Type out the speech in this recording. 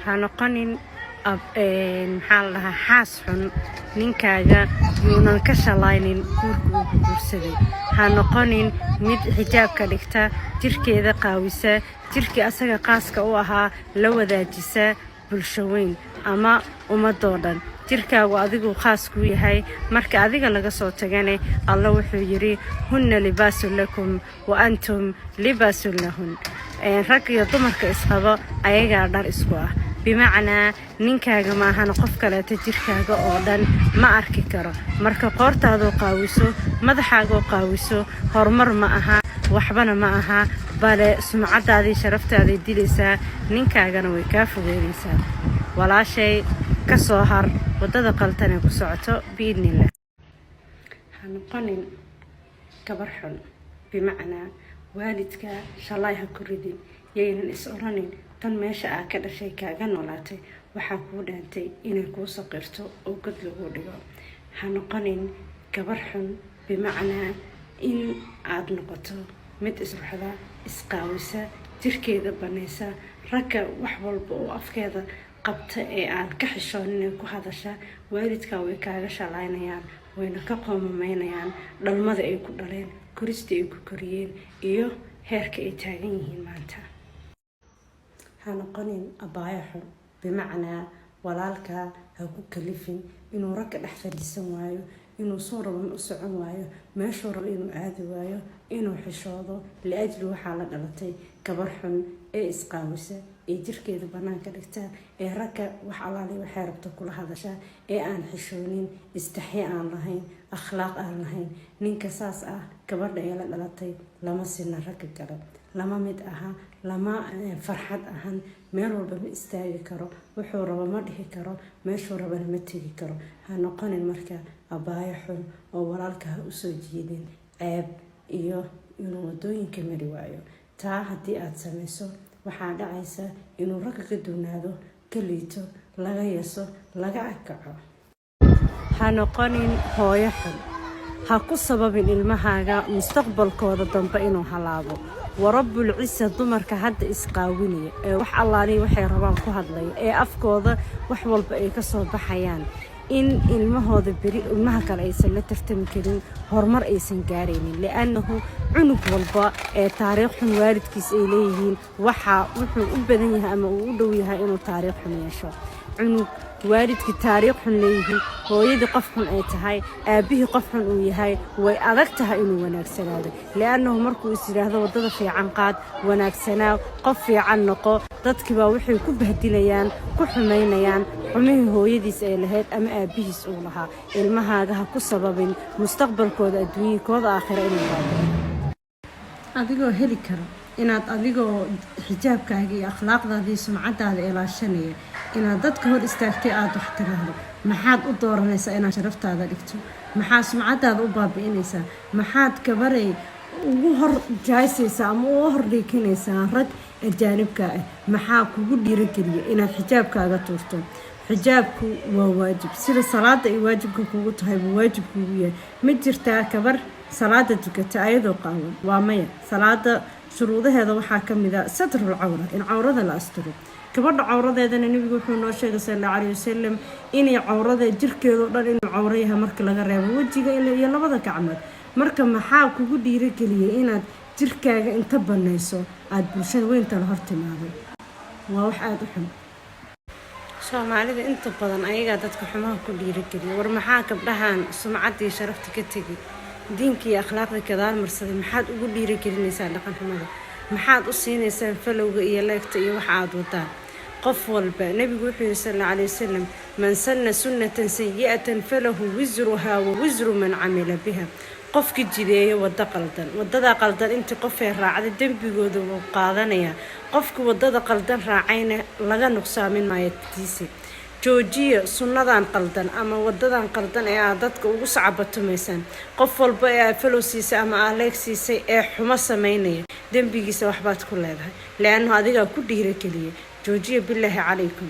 hanoqonin maxaa la dhahaa xaas xun ninkaaga yuunan ka shalaynin guurka uu guursaday. Ha noqonin mid xijaabka dhigta, jirkeeda qaawisa, jirkii asaga qaaska u ahaa la wadaajisa bulsho weyn ama ummadoo dhan. jirkaagu adigu khaas ku yahay, marka adiga laga soo tagane Allah wuxuu yiri hunna libaasun lakum wa antum libaasun lahun. rag iyo dumarka isqabo ayaga dhar isku ah, bimacnaa ninkaaga ma ahan qof kale jirkaaga oo dhan ma arki karo. marka qoortaadu qaawiso, madaxaagu qaawiso, horumar ma aha, waxbana ma aha, bale sumcadaadii sharaftaadii dilaysaa, ninkaagana way ka fogeynaysaa. walaashay ka soo har wadada qaltan ee ku socoto biidnillah. ha noqonin gabar xun, bimacnaa waalidka shalay ha ku ridin, yaynan is oranin tan meesha aa ka dhashay kaaga noolaatay waxaa kuu dhaantay inay kuu saqirto oo god lagu dhigo. ha noqonin gabar xun, bimacnaa in aad noqoto mid isruxda, isqaawisa, jirkeeda banaysa, ragga wax walba oo afkeeda qabta ee aan ka xishoonin ku hadasha. waalidka way kaaga shalaynayaan, wayna ka qoomameynayaan dhalmada ay ku dhaleen, korista ay ku koriyeen iyo heerka ay taagan yihiin maanta. ha noqonin abaayo xun, bimacnaa walaalka ha ku kalifin inuu ragga dhex fadhiisan waayo, inuu soo rabo u socon waayo, meeshuu rabo inuu aadi waayo, inuu xishoodo liajli waxaa la dhalatay gabar xun ee isqaawisa, ee jirkeeda banaanka dhigta, ee ragga wax alaali waxay rabto kula hadasha, ee aan xishoonin, istaxyi aan lahayn, akhlaaq aan lahayn. ninka saas ah gabadha ee la dhalatay lama sina ragga kale, lama mid aha, lama farxad ahan, meel walba ma istaagi karo, wuxuu rabo ma dhihi karo, meeshuu rabana ma tegi karo. ha noqonin marka abaayo xun oo walaalka ha usoo jiidin ceeb iyo inuu wadooyinka mari waayo. taa haddii aad samayso waxaa dhacaysa inuu ragga ka duunaado, ka liito, laga yeeso, laga agkaco. ha noqonin hooyo xun, ha ku sababin ilmahaaga mustaqbalkooda dambe inuu halaabo. warabbul cisa dumarka hadda isqaawinaya ee wax allaani waxay rabaan ku hadlaya, ee afkooda wax walba ay ka soo baxayaan, in ilmahooda beri ilmaha kale aysan la tartami karin, horumar aysan gaaraynin. li'annahu cunug walba ee taariikh xun waalidkiis ay leeyihiin wuxuu u badan yahay ama uu u dhow yahay inuu taariikh xun yeesho. cunug waalidkii taariikh xun leeyihiin, hooyadii qof xun ay tahay, aabihii qof xun uu yahay, way adag tahay inuu wanaagsanaado. li'annahu markuu is yiraahdo wadada fiican qaad, wanaagsanaa, qof fiican noqo, dadkiiba waxay ku bahdilayaan, ku xumaynayaan xumihii hooyadiis ay lahayd ama aabihiis uu lahaa. ilmahaaga ha ku sababin mustaqbalkooda adduunyada kooda aakhira inuu baaba'o. adigoo heli karo inaad adigoo xijaabkaaga iyo akhlaaqdaada iyo sumcadaada ilaashanaya inaad dadka hor istaagtay aad wax tiraahdo, maxaad u dooranaysaa inaad sharaftaada dhigto? maxaa sumcadaada u baabi'inaysaa? maxaad gabaray ugu hor jaaysaysaa ama ugu hor dhiikinaysaa rag ajaanibka ah? maxaa kugu dhiirigeliya inaad xijaabkaaga tuurto? xijaabku waa waajib, sida salaada ay waajibka kugu tahay buu waajib kugu yahay. ma jirtaa gabar salaada tukata ayadoo qaawan? waa maya. salaada shuruudaheeda waxaa ka mid ah satrul cawra, in cawrada la asturo. gabadha cawradeedana nabigu wuxuu noo sheegay sallallahu alayhi wasallam inay cawrada jirkeedo dhan inuu cawro yahay marka laga reebo wajiga iyo labada gacmood. marka maxaa kugu dhiirigeliyay inaad jirkaaga inta banayso aad bulshada weynta la hortimaado? waa wax aad u xun. soomaalida inta badan ayaga dadka xumaha ku dhiirigeliya. war maxaa gabdhahan sumcadii sharafta ka tagi, diinka iyo akhlaaqda gadaal marsaday, maxaad ugu dhiirigelinaysaa dhaqan xumada? maxaad u siinaysaa falowga iyo leegta iyo waxa aad wadaan? qof walba nabigu wuxuu yiri sallallahu alayhi wasallam man sanna sunnatan sayyi'atan falahu wizruha wa wizru man amila biha. qofki jideeyo wada qaldan, wadada qaldan intii qof ay raacday dambigooda wuu qaadanayaa. qofki wadada qaldan raacayna laga nuqsaamin maayo tiisi. joojiya sunnadan qaldan ama wadadan qaldan ee aad dadka ugu sacabatumaysan. qof walba ee falow siisay ama aleeg siisay ee xumo sameynaya dambigiisa waxbaad ku leedahay, laana adiga ku dhiirigeliyay. joojiya billahi calaykum.